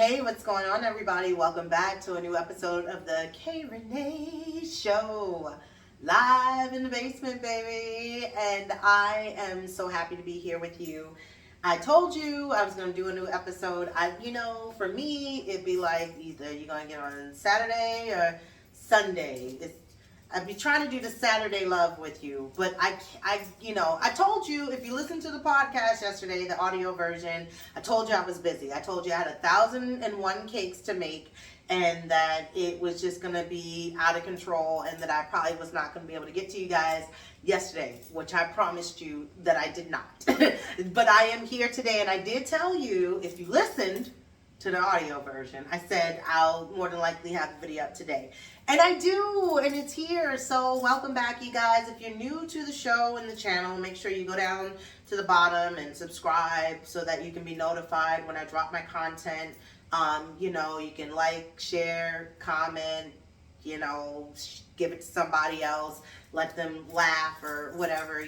Hey, what's going on, everybody? Welcome back to a new episode of the Rene Show. Live in the basement, baby. And I am so happy to be here with you. I told you I was going to do a new episode. For me, it'd be like either you're going to get on Saturday or Sunday. I'd be trying to do the Saturday love with you, but I told you, if you listened to the podcast yesterday, the audio version, I told you I was busy. I told you I had 1,001 cakes to make and that it was just going to be out of control and that I probably was not going to be able to get to you guys yesterday, which I promised you that I did not. But I am here today, and I did tell you, if you listened to the audio version, I said I'll more than likely have the video up today. And I do, and it's here. So welcome back, you guys. If you're new to the show and the channel, make sure you go down to the bottom and subscribe so that you can be notified when I drop my content. You can like, share, comment, give it to somebody else, let them laugh or whatever,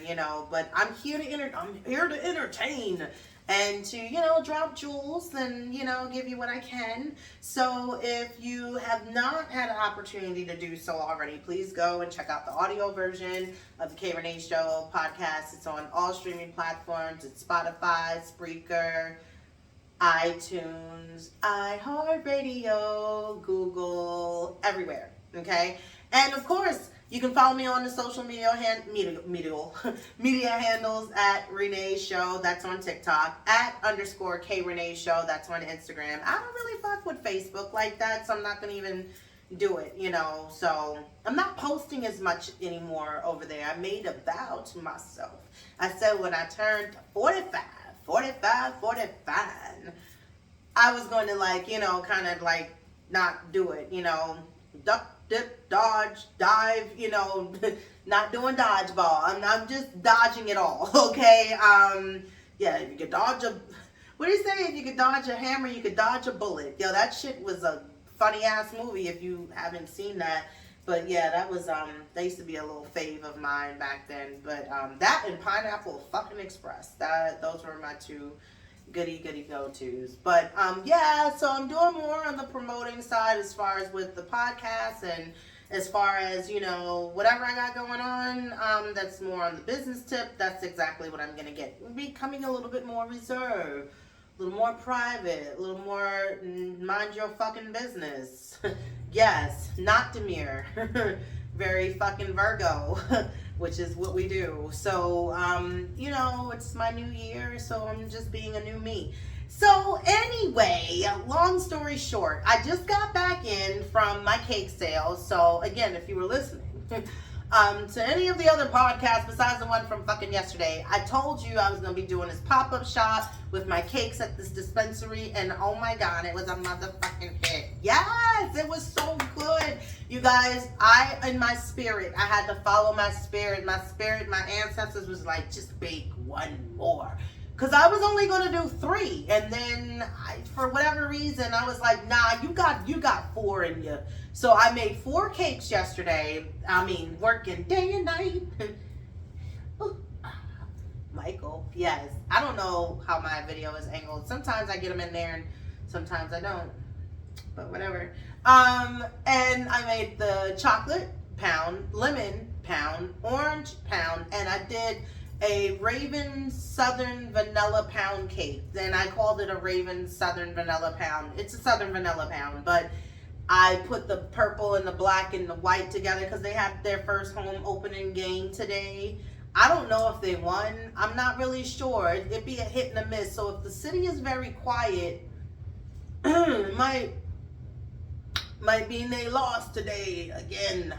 But I'm here to entertain. And to, drop jewels and, give you what I can. So if you have not had an opportunity to do so already, please go and check out the audio version of the K Rene Show podcast. It's on all streaming platforms. It's Spotify, Spreaker, iTunes, iHeartRadio, Google, everywhere. Okay? And of course, you can follow me on the social media handles at Rene Show. That's on TikTok. @_K Rene Show. That's on Instagram. I don't really fuck with Facebook like that, so I'm not going to even do it, So I'm not posting as much anymore over there. I made a vow to myself. I said when I turned 45, I was going to not do it, duck, dip, dodge, dive, not doing dodgeball. I'm just dodging it all, okay? If you could dodge what do you say? If you could dodge a hammer, you could dodge a bullet. Yo, that shit was a funny ass movie if you haven't seen that. But yeah, that was, that used to be a little fave of mine back then. But that and Pineapple fucking Express, those were my two goody go-tos. But so I'm doing more on the promoting side as far as with the podcast, and as far as whatever I got going on, that's more on the business tip. That's exactly what I'm gonna get. Becoming a little bit more reserved, a little more private, a little more mind your fucking business. Yes, not demure. Very fucking Virgo, which is what we do. So, it's my new year, so I'm just being a new me. So anyway, long story short, I just got back in from my cake sale. So again, if you were listening to any of the other podcasts besides the one from fucking yesterday, I told you I was going to be doing this pop-up shop with my cakes at this dispensary, and oh my God, it was a motherfucking hit. Yes, it was so good. You guys, in my spirit, I had to follow my spirit. My ancestors was like, just bake one more. Because I was only going to do 3. And then, for whatever reason, I was like, nah, you got 4 in you. So I made 4 cakes yesterday. Working day and night. Michael, yes. I don't know how my video is angled. Sometimes I get them in there and sometimes I don't. But whatever. And I made the chocolate pound, lemon pound, orange pound, and I did a Raven Southern Vanilla Pound cake. Then I called it a Raven Southern Vanilla Pound. It's a Southern Vanilla Pound, but I put the purple and the black and the white together because they had their first home opening game today. I don't know if they won. I'm not really sure. It'd be a hit and a miss. So if the city is very quiet, it might mean they lost today again.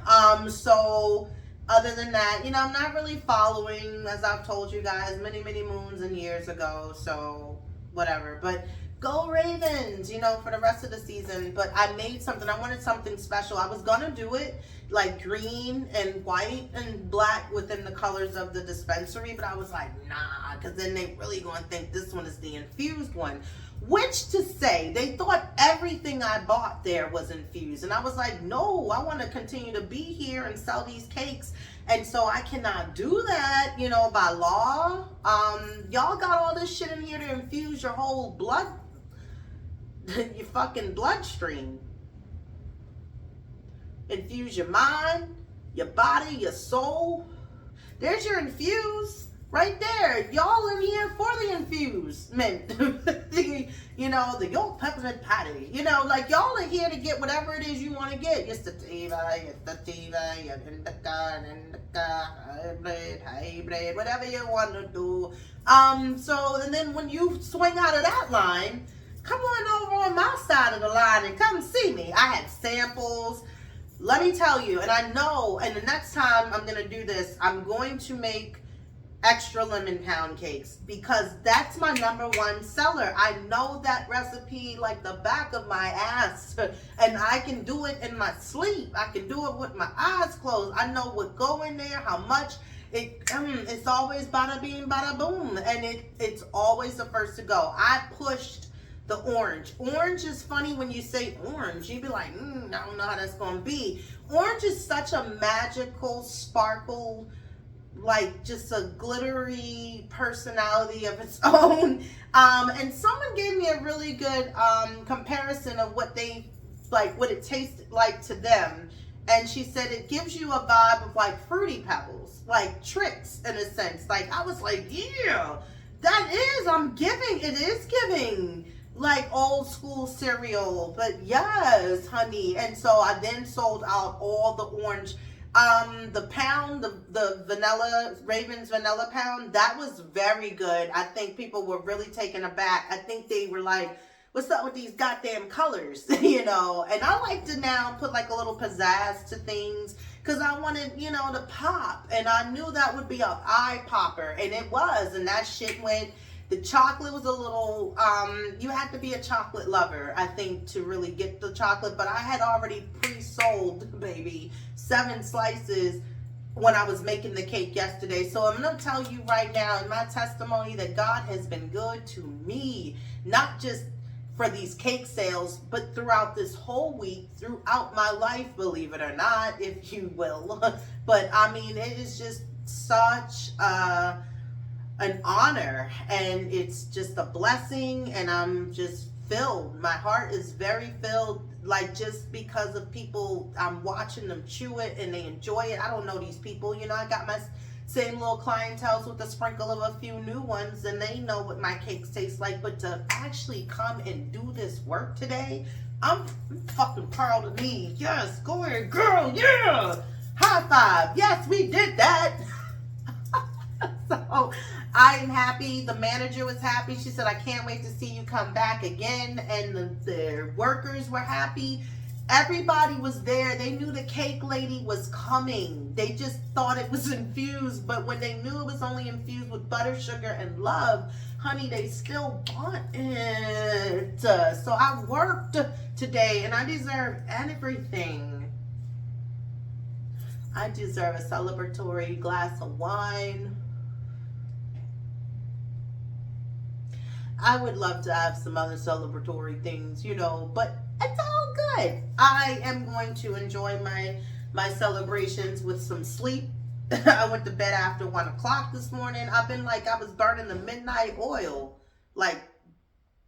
So other than that, I'm not really following, as I've told you guys many moons and years ago, so whatever. But go Ravens, for the rest of the season. But I made something. I wanted something special. I was gonna do it like green and white and black within the colors of the dispensary, but I was like, nah, because then they really gonna think this one is the infused one. Which to say, they thought everything I bought there was infused. And I was like, no, I want to continue to be here and sell these cakes. And so I cannot do that, by law. Y'all got all this shit in here to infuse your whole blood your fucking bloodstream. Infuse your mind, your body, your soul. There's your infuse right there. Y'all in here for the infusement. You know, the York peppermint patty. You know, like y'all are here to get whatever it is you want to get. Your sativa, your indica, hybrid, whatever you want to do. So, and then when you swing out of that line, come on over on my side of the line and come see me. I had samples. Let me tell you, and I know, and the next time I'm going to do this, I'm going to make extra lemon pound cakes because that's my #1 seller. I know that recipe like the back of my ass, and I can do it in my sleep. I can do it with my eyes closed. I know what go in there, how much. It's always bada bing, bada boom, and it's always the first to go. I pushed the orange. Orange is funny when you say orange. You'd be like, I don't know how that's going to be. Orange is such a magical sparkle, like just a glittery personality of its own. And someone gave me a really good comparison of what it tasted like to them. And she said it gives you a vibe of like Fruity Pebbles, like Tricks in a sense. Like I was like, yeah, it is giving like old school cereal, but yes, honey. And so I then sold out all the orange, the pound, the vanilla, Raven's vanilla pound, that was very good. I think people were really taken aback. I think they were like, what's up with these goddamn colors, you know? And I like to now put like a little pizzazz to things because I wanted, you know, to pop. And I knew that would be an eye popper, and it was, and that shit went. The chocolate was a little, you had to be a chocolate lover, I think, to really get the chocolate. But I had already pre-sold, baby, 7 slices when I was making the cake yesterday. So I'm going to tell you right now in my testimony that God has been good to me. Not just for these cake sales, but throughout this whole week, throughout my life, believe it or not, if you will. But, I mean, it is just such an honor, and it's just a blessing, and I'm just filled. My heart is very filled, like just because of people. I'm watching them chew it and they enjoy it. I don't know these people, you know. I got my same little clientele with a sprinkle of a few new ones, and they know what my cakes taste like. But to actually come and do this work today, I'm fucking proud of me. Yes, go ahead, girl. Yeah, high five. Yes, we did that. So I am happy. The manager was happy. She said, I can't wait to see you come back again. And the workers were happy. Everybody was there. They knew the cake lady was coming. They just thought it was infused. But when they knew it was only infused with butter, sugar, and love, honey, they still want it. So I worked today, and I deserve everything. I deserve a celebratory glass of wine. I would love to have some other celebratory things, you know, but it's all good. I am going to enjoy my celebrations with some sleep. I went to bed after 1 o'clock this morning. I've been like, I was burning the midnight oil, like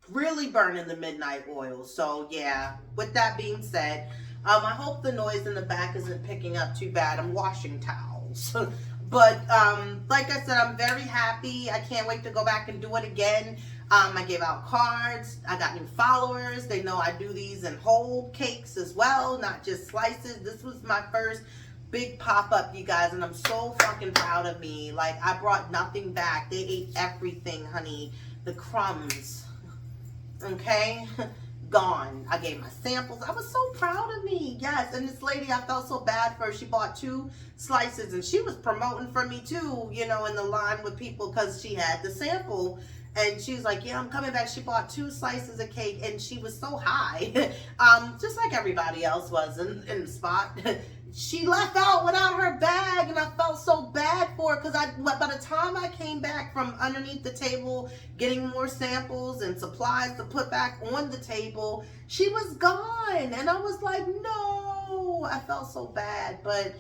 really burning the midnight oil. So yeah, with that being said, I hope the noise in the back isn't picking up too bad. I'm washing towels. But like I said, I'm very happy. I can't wait to go back and do it again. I gave out cards. I got new followers. They know I do these in whole cakes as well, not just slices. This was my first big pop-up, you guys, and I'm so fucking proud of me. Like, I brought nothing back. They ate everything, honey. The crumbs, okay? Gone. I gave my samples. I was so proud of me. Yes, and this lady, I felt so bad for her. She bought 2 slices, and she was promoting for me too, you know, in the line with people because she had the sample. And she was like, yeah, I'm coming back. She bought 2 slices of cake, and she was so high, just like everybody else was in the spot. She left out without her bag, and I felt so bad for her because by the time I came back from underneath the table, getting more samples and supplies to put back on the table, she was gone. And I was like, no, I felt so bad. But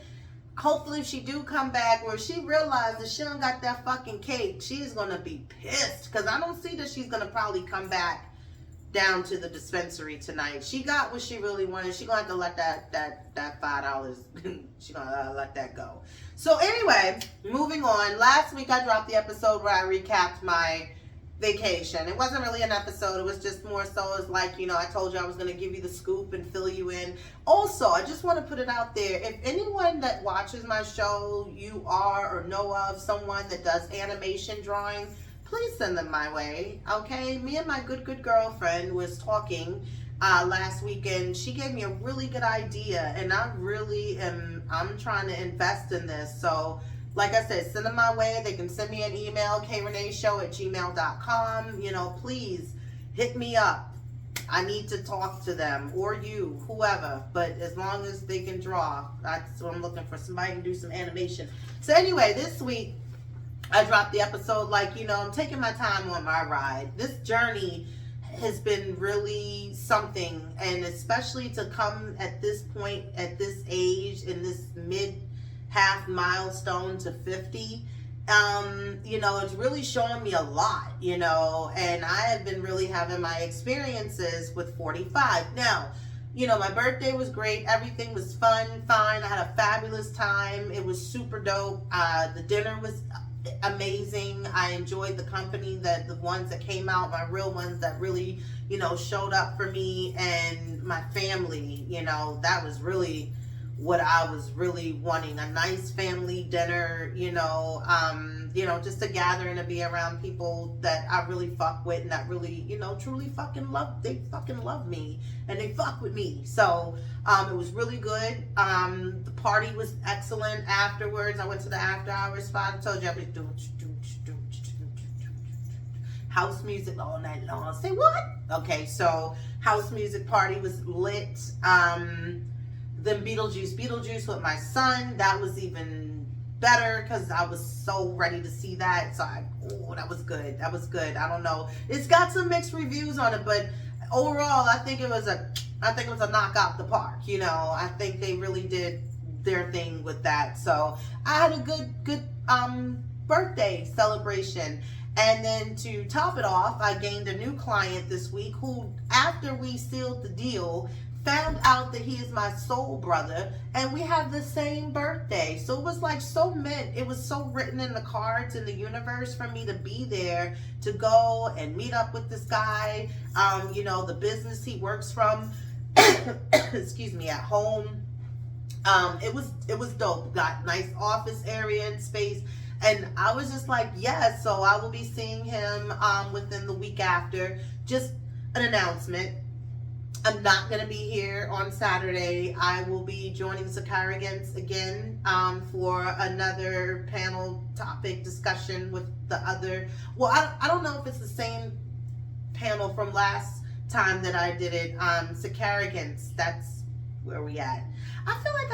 hopefully if she do come back, or if she realizes she don't got that fucking cake, she's going to be pissed because I don't see that she's going to probably come back down to the dispensary tonight. She got what she really wanted. She gonna have to let that $5, she gonna let that go. So anyway, moving on. Last week I dropped the episode where I recapped my vacation. It wasn't really an episode. It was just more so as like, you know, I told you I was going to give you the scoop and fill you in. Also, I just want to put it out there. If anyone that watches my show, you are or know of someone that does animation drawing, please send them my way. Okay? Me and my good girlfriend was talking last weekend. She gave me a really good idea, and I'm trying to invest in this. So like I said, send them my way. They can send me an email, kreneshow@gmail.com. You know, please hit me up. I need to talk to them, or you, whoever. But as long as they can draw, that's what I'm looking for. Somebody can do some animation. So anyway, this week I dropped the episode like, you know, I'm taking my time on my ride. This journey has been really something, and especially to come at this point, at this age, in this half milestone to 50, you know, it's really showing me a lot, you know, and I have been really having my experiences with 45. Now, you know, my birthday was great. Everything was fine. I had a fabulous time. It was super dope. The dinner was amazing. I enjoyed the company, that the ones that came out, my real ones that really, you know, showed up for me, and my family. You know, that was really what I was really wanting, a nice family dinner, you know, just to gather and to be around people that I really fuck with, and that really, you know, truly they fucking love me, and they fuck with me. So it was really good. The party was excellent afterwards. I went to the after hours spot. I told you I was doing house music all night long. Say what? Okay, so house music party was lit. Then Beetlejuice with my son, that was even better because I was so ready to see that. So that was good. I don't know. It's got some mixed reviews on it, but overall, I think it was a knock out the park. You know, I think they really did their thing with that. So I had a good birthday celebration. And then to top it off, I gained a new client this week who, after we sealed the deal, found out that he is my soul brother, and we have the same birthday. So it was like it was so written in the cards in the universe for me to be there, to go and meet up with this guy. You know, the business he works from, excuse me, at home. It was dope. Got nice office area and space. And I was just like, yes, so I will be seeing him within the week after. Just an announcement. I'm not going to be here on Saturday. I will be joining Sakaragans again for another panel topic discussion with the other. Well, I don't know if it's the same panel from last time that I did it. Sakaragans, that's where we at. I feel like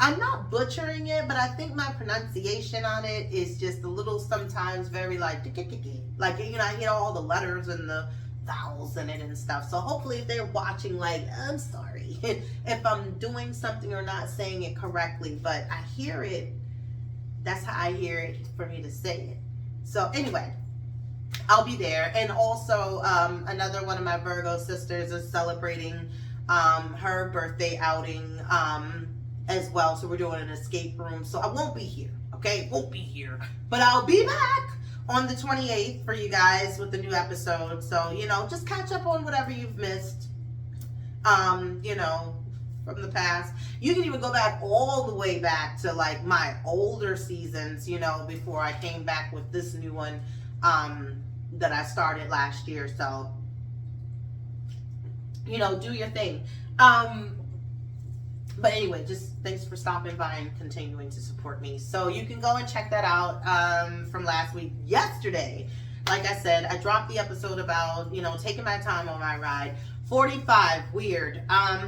I'm not butchering it, but I think my pronunciation on it is just a little sometimes very like, you know, I hear all the letters and the vowels in it and stuff. So hopefully if they're watching, like, I'm sorry if I'm doing something or not saying it correctly, but I hear it. That's how I hear it for me to say it. So anyway, I'll be there. And also another one of my Virgo sisters is celebrating her birthday outing as well. So we're doing an escape room. So I won't be here. Okay, won't be here, but I'll be back on the 28th for you guys with the new episode. So, you know, just catch up on whatever you've missed, you know, from the past. You can even go back all the way back to like my older seasons, you know, before I came back with this new one that I started last year. So, you know, do your thing. But anyway, just thanks for stopping by and continuing to support me. So you can go and check that out from last week. Yesterday, like I said, I dropped the episode about, you know, taking my time on my ride. 45, weird.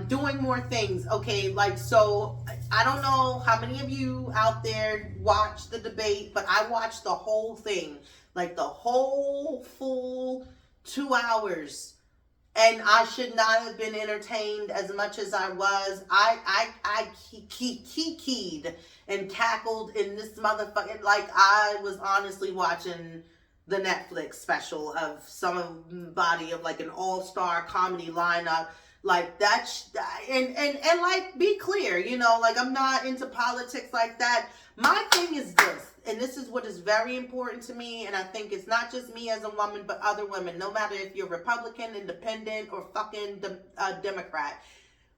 Doing more things. Okay, like, so I don't know how many of you out there watched the debate, but I watched the whole thing, like the whole full 2 hours. And I should not have been entertained as much as I was. I kikied and cackled in this motherfucking, like I was honestly watching the Netflix special of somebody of like an all-star comedy lineup. Like that's and like be clear, you know, like I'm not into politics like that. My thing is this, and this is what is very important to me, and I think it's not just me as a woman, but other women, no matter if you're Republican, Independent, or fucking Democrat.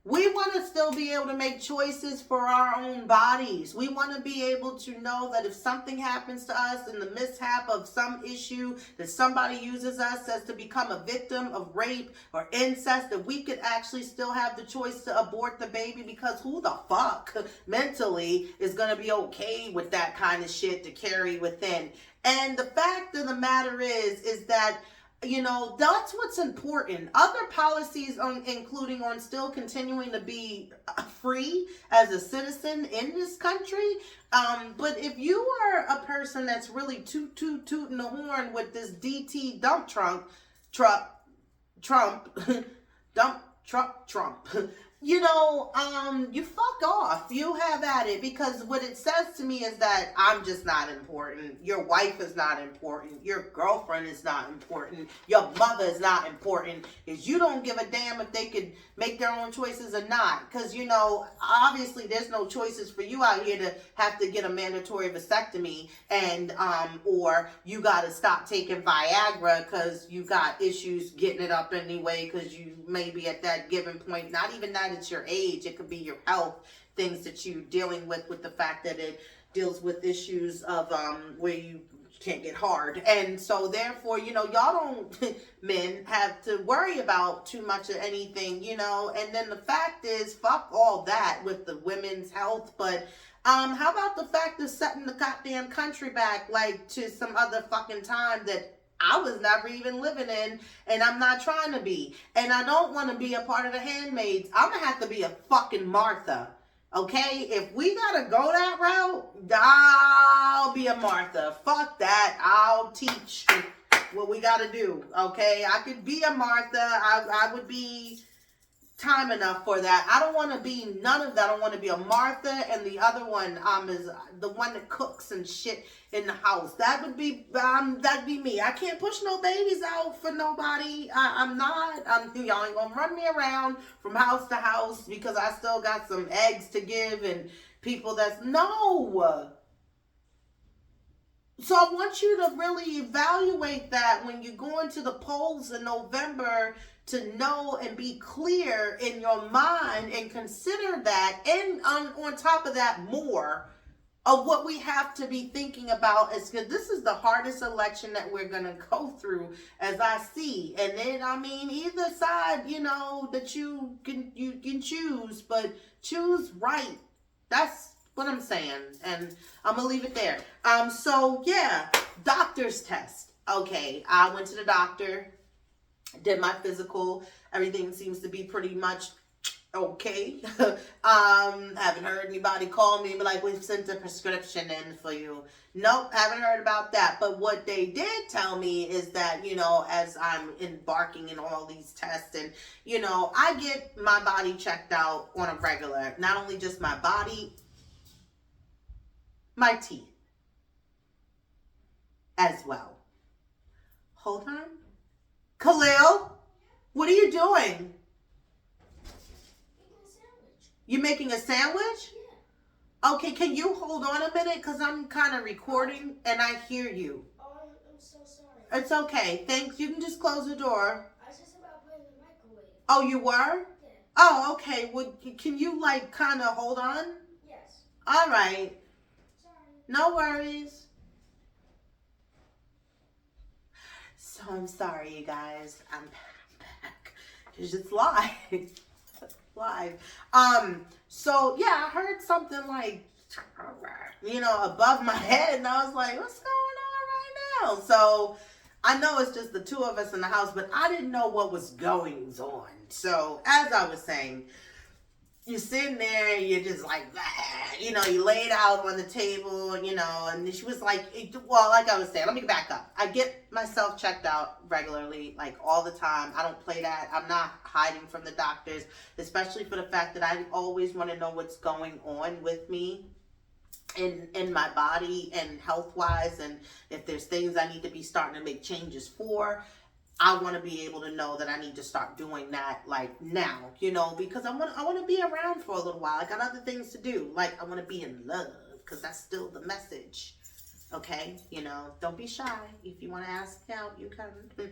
We want to still be able to make choices for our own bodies. We want to be able to know that if something happens to us in the mishap of some issue, that somebody uses us as to become a victim of rape or incest, that we could actually still have the choice to abort the baby, because who the fuck mentally is going to be okay with that kind of shit to carry within? And the fact of the matter is that, you know, that's what's important. Other policies, including on still continuing to be free as a citizen in this country. But if you are a person that's really tooting the horn with this DT dump Trump, you know, you fuck off. You have at it, because what it says to me is that I'm just not important. Your wife is not important. Your girlfriend is not important. Your mother is not important. Is you don't give a damn if they could make their own choices or not. Because, you know, obviously there's no choices for you out here to have to get a mandatory vasectomy, and or you got to stop taking Viagra because you got issues getting it up anyway, because you may be at that given point. Not even that it's your age, it could be your health, things that you're dealing with the fact that it deals with issues of where you can't get hard. And so therefore, you know, y'all don't men have to worry about too much of anything, you know. And then the fact is, fuck all that with the women's health, but how about the fact of setting the goddamn country back like to some other fucking time that I was never even living in, and I'm not trying to be. And I don't want to be a part of the handmaids. I'm going to have to be a fucking Martha. Okay? If we got to go that route, I'll be a Martha. Fuck that. I'll teach what we got to do. Okay? I could be a Martha. I would be time enough for that. I don't want to be none of that. I don't want to be a Martha, and the other one is the one that cooks and shit in the house. That would be that'd be me. I can't push no babies out for nobody. I'm not. Y'all ain't gonna run me around from house to house because I still got some eggs to give and people that's no. So I want you to really evaluate that when you go into the polls in November, to know and be clear in your mind and consider that, and on top of that, more of what we have to be thinking about is, because this is the hardest election that we're going to go through, as I see. And then, I mean, either side, you know, that you can choose, but choose right. That's what I'm saying. And I'm going to leave it there. So yeah, doctor's test. Okay, I went to the doctor, did my physical. Everything seems to be pretty much okay. Haven't heard anybody call me and be like, we've sent a prescription in for you. Nope, haven't heard about that. But what they did tell me is that, you know, as I'm embarking in all these tests, and, you know, I get my body checked out on a regular, not only just my body, my teeth as well. Hold on. Khalil, what are you doing? You making a sandwich? Yeah. Okay, can you hold on a minute? Because I'm kind of recording and I hear you. Oh, I'm so sorry. It's okay. Thanks. You can just close the door. I was just about putting the microwave. Oh, you were? Yeah. Oh, okay. Well, can you, like, kind of hold on? Yes. All right. Sorry. No worries. So I'm sorry, you guys. I'm back. It's just live. Live. So yeah, I heard something like, you know, above my head, and I was like, what's going on right now? So I know it's just the two of us in the house, but I didn't know what was going on. So as I was saying, you're sitting there, you're just like, you know, you lay it out on the table, you know, and she was like, well, like I was saying, let me back up. I get myself checked out regularly, like all the time. I don't play that. I'm not hiding from the doctors, especially for the fact that I always want to know what's going on with me. in my body and health wise, and if there's things I need to be starting to make changes for, I want to be able to know that I need to start doing that like now, because I want to be around for a little while. I got other things to do. Like I want to be in love, because that's still the message. Okay, don't be shy. If you want to ask me out, you can.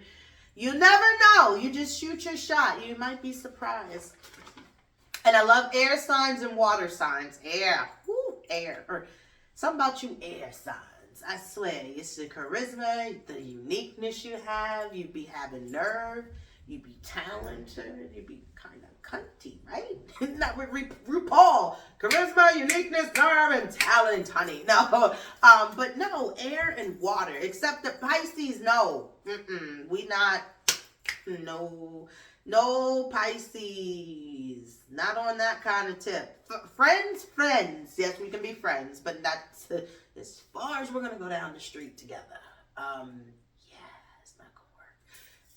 You never know. You just shoot your shot. You might be surprised. And I love air signs and water signs. Air. Woo, air. Or something about you air signs. I swear. It's the charisma, the uniqueness you have. You be having nerve. You be talented. You be kind of cunty, right? Not with RuPaul. Charisma, uniqueness, nerve, and talent, honey. No. But no, air and water. Except the Pisces, no. We not. No Pisces. Not on that kind of tip. Friends. Yes, we can be friends, but that's as far as we're going to go down the street together. It's not going to work.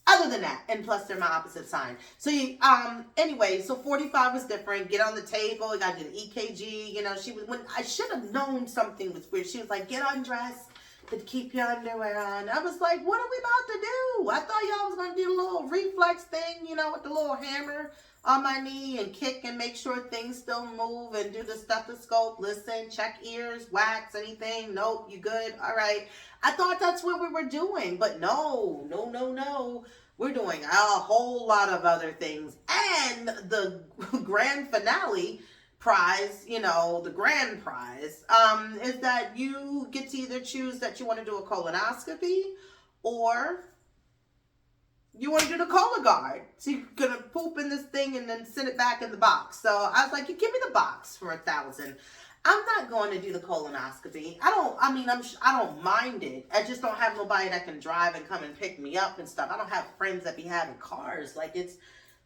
Other than that, and plus they're my opposite sign. So anyway, so 45 was different. Get on the table. You got to do the EKG. She was, when I should have known something was weird. She was like, get undressed, but keep your underwear on. I was like, what are we about to do? I thought y'all was going to do the little reflex thing, with the little hammer on my knee and kick and make sure things still move and do the stethoscope, listen, check ears, wax, anything. Nope, you good? All right. I thought that's what we were doing, but no. We're doing a whole lot of other things. And the grand finale prize, the grand prize, is that you get to either choose that you want to do a colonoscopy or you want to do the Cologuard. So you're going to poop in this thing and then send it back in the box. So I was like, you give me the box for $1,000. I'm not going to do the colonoscopy. I don't mind it. I just don't have nobody that can drive and come and pick me up and stuff. I don't have friends that be having cars.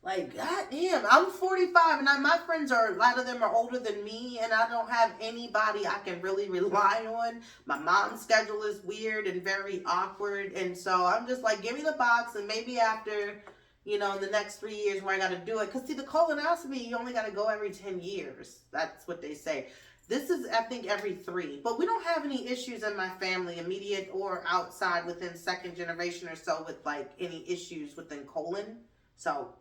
Goddamn, I'm 45 and my friends a lot of them are older than me, and I don't have anybody I can really rely on. My mom's schedule is weird and very awkward, and so I'm just like, give me the box, and maybe after, in the next 3 years where I got to do it. Because see, the colonoscopy, you only got to go every 10 years. That's what they say. This is, I think, every 3. But we don't have any issues in my family, immediate or outside, within second generation or so, with any issues within colon. So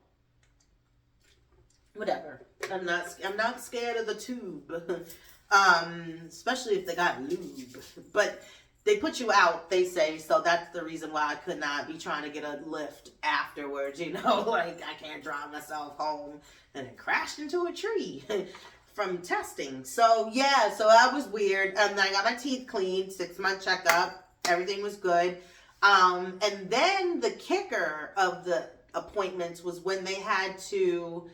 whatever. I'm not scared of the tube. Especially if they got lube. But they put you out, they say, so that's the reason why I could not be trying to get a lift afterwards, I can't drive myself home. And it crashed into a tree from testing. So that was weird. And I got my teeth cleaned, 6-month checkup. Everything was good. And then the kicker of the appointments was when they had to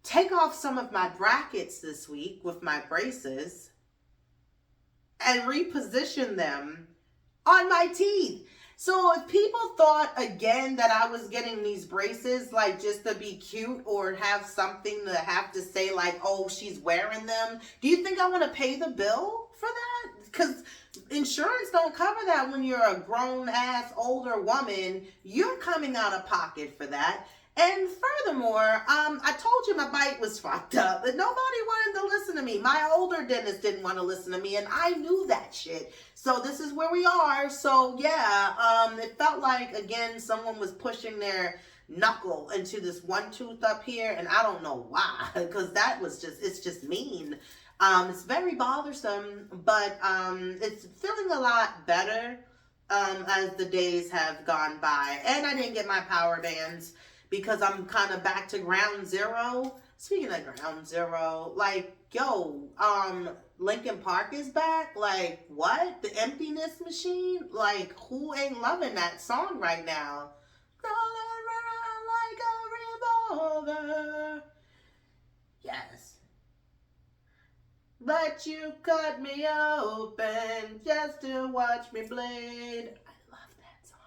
take off some of my brackets this week with my braces and reposition them on my teeth. So if people thought again that I was getting these braces just to be cute or have something to have to say oh, she's wearing them, do you think I want to pay the bill for that? Because insurance don't cover that when you're a grown ass older woman. You're coming out of pocket for that. And furthermore, I told you my bite was fucked up, but nobody wanted to listen to me. My older dentist didn't want to listen to me, and I knew that shit. So this is where we are. So it felt like, again, someone was pushing their knuckle into this one tooth up here, and I don't know why, because it's just mean. It's very bothersome, but it's feeling a lot better as the days have gone by. And I didn't get my power bands, because I'm kind of back to ground zero. Speaking of ground zero, Linkin Park is back. What? The Emptiness Machine? Who ain't loving that song right now? Rolling around like a revolver. Yes. But you cut me open just to watch me bleed.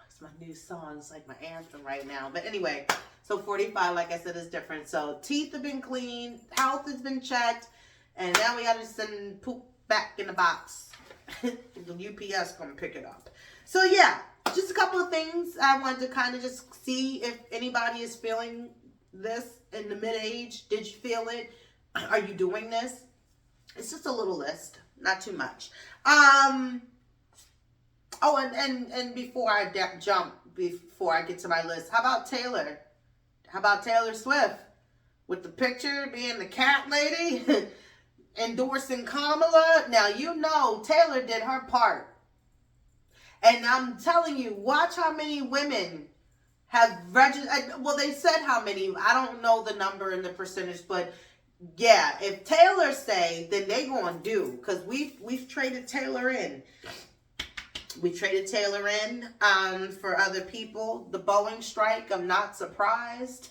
It's my new song. It's my anthem right now. But anyway, so 45, like I said, is different. So teeth have been cleaned, health has been checked, and now we got to send poop back in the box. The UPS gonna pick it up. So just a couple of things I wanted to kind of just see if anybody is feeling this in the mid-age. Did you feel it? Are you doing this? It's just a little list. not too much. Oh, and before I before I get to my list, how about Taylor? How about Taylor Swift? With the picture being the cat lady, endorsing Kamala. Now, you know Taylor did her part. And I'm telling you, watch how many women have registered. Well, they said how many. I don't know the number and the percentage, but yeah, if Taylor say, then they gonna do. Because we've traded Taylor in. We traded Taylor in for other people. The Boeing strike, I'm not surprised.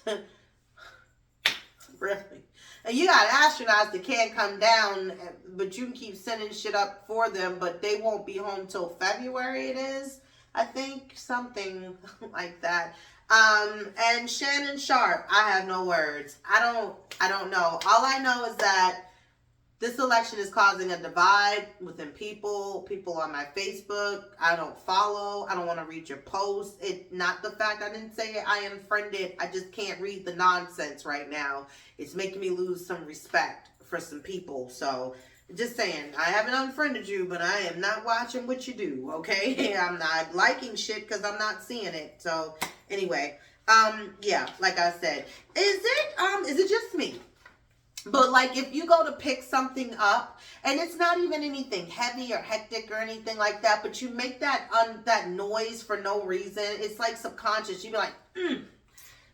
Really. And you got astronauts that can't come down, but you can keep sending shit up for them, but they won't be home till February, it is. I think something like that. And Shannon Sharp, I have no words. I don't know. All I know is that this election is causing a divide within people on my Facebook. I don't follow. I don't want to read your posts. It's not the fact I didn't say it. I unfriended. I just can't read the nonsense right now. It's making me lose some respect for some people. So just saying, I haven't unfriended you, but I am not watching what you do, okay? I'm not liking shit because I'm not seeing it. So anyway, yeah, like I said, is it just me? But like if you go to pick something up and it's not even anything heavy or hectic or anything like that, but you make that that noise for no reason, it's like subconscious. You be like,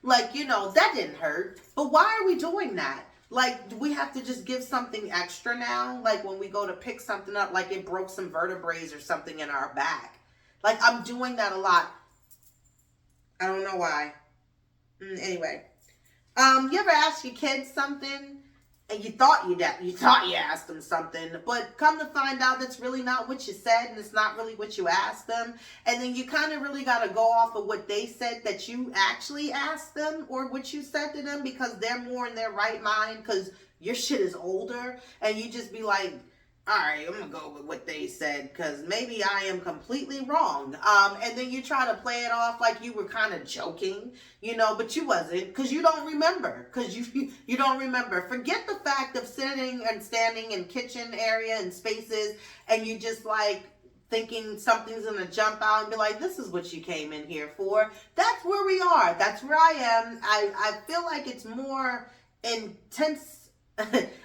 like, you know, that didn't hurt. But why are we doing that? Like, do we have to just give something extra now? Like when we go to pick something up, like it broke some vertebrae or something in our back. Like I'm doing that a lot. I don't know why. Anyway, you ever ask your kids something? And you thought you asked them something, but come to find out that's really not what you said, and it's not really what you asked them. And then you kind of really got to go off of what they said that you actually asked them, or what you said to them, because they're more in their right mind, because your shit is older, and you just be like, all right, I'm going to go with what they said, because maybe I am completely wrong. And then you try to play it off like you were kind of joking, you know, but you wasn't, because you don't remember, because you don't remember. Forget the fact of sitting and standing in kitchen area and spaces, and you just like thinking something's going to jump out and be like, this is what you came in here for. That's where we are. That's where I am. I feel like it's more intense.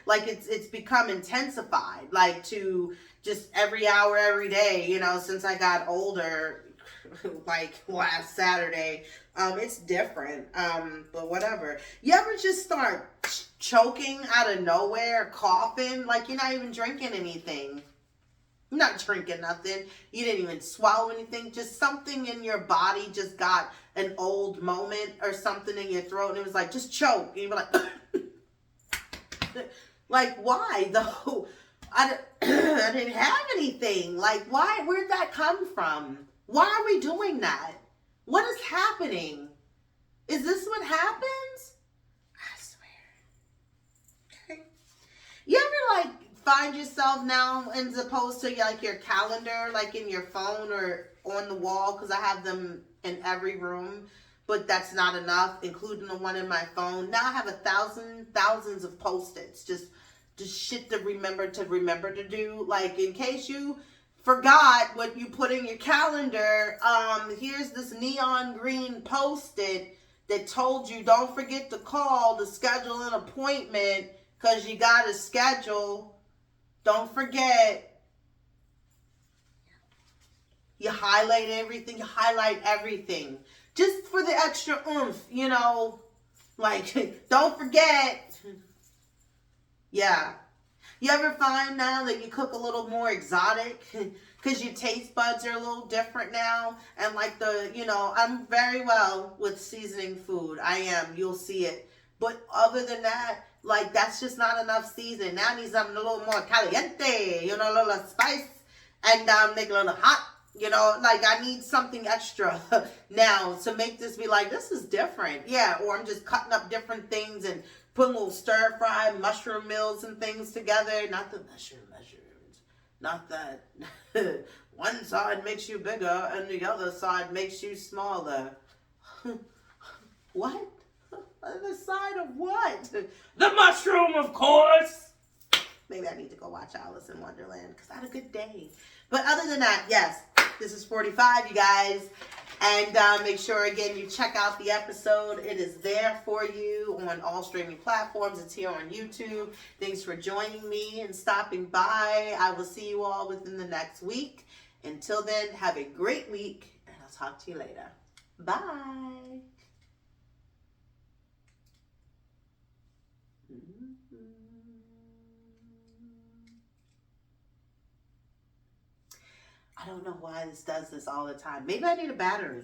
Like it's become intensified, like to just every hour, every day, you know, since I got older, like last Saturday, it's different, but whatever. You ever just start choking out of nowhere, coughing, like you're not even drinking anything? You're not drinking nothing. You didn't even swallow anything. Just something in your body just got an old moment or something in your throat, and it was like, just choke. And you'd be like, like, why though? I didn't have anything. Like, why? Where'd that come from? Why are we doing that? What is happening? Is this what happens? I swear. Okay. You ever like find yourself now, as opposed to like your calendar, like in your phone or on the wall, because I have them in every room, but that's not enough, including the one in my phone. Now I have thousands of Post-its, just shit to remember to do. Like in case you forgot what you put in your calendar, here's this neon green Post-it that told you don't forget to call to schedule an appointment, because you got to schedule. Don't forget. You highlight everything. Just for the extra oomph, you know, like, don't forget. Yeah. You ever find now that you cook a little more exotic? Because your taste buds are a little different now. And like you know, I'm very well with seasoning food. I am. You'll see it. But other than that, like, that's just not enough seasoning. Now I need something a little more caliente, you know, a little spice. And make it a little hot. You know, like I need something extra now to make this be like, this is different. Yeah, or I'm just cutting up different things and putting little stir-fry mushroom meals and things together. Not the mushrooms. Not that one side makes you bigger and the other side makes you smaller. What? The side of what? The mushroom, of course. maybe I need to go watch Alice in Wonderland because I had a good day. But other than that, yes, this is 45, you guys. And make sure, again, you check out the episode. It is there for you on all streaming platforms. It's here on YouTube. Thanks for joining me and stopping by. I will see you all within the next week. Until then, have a great week, and I'll talk to you later. Bye. I don't know why this does this all the time. Maybe I need a battery.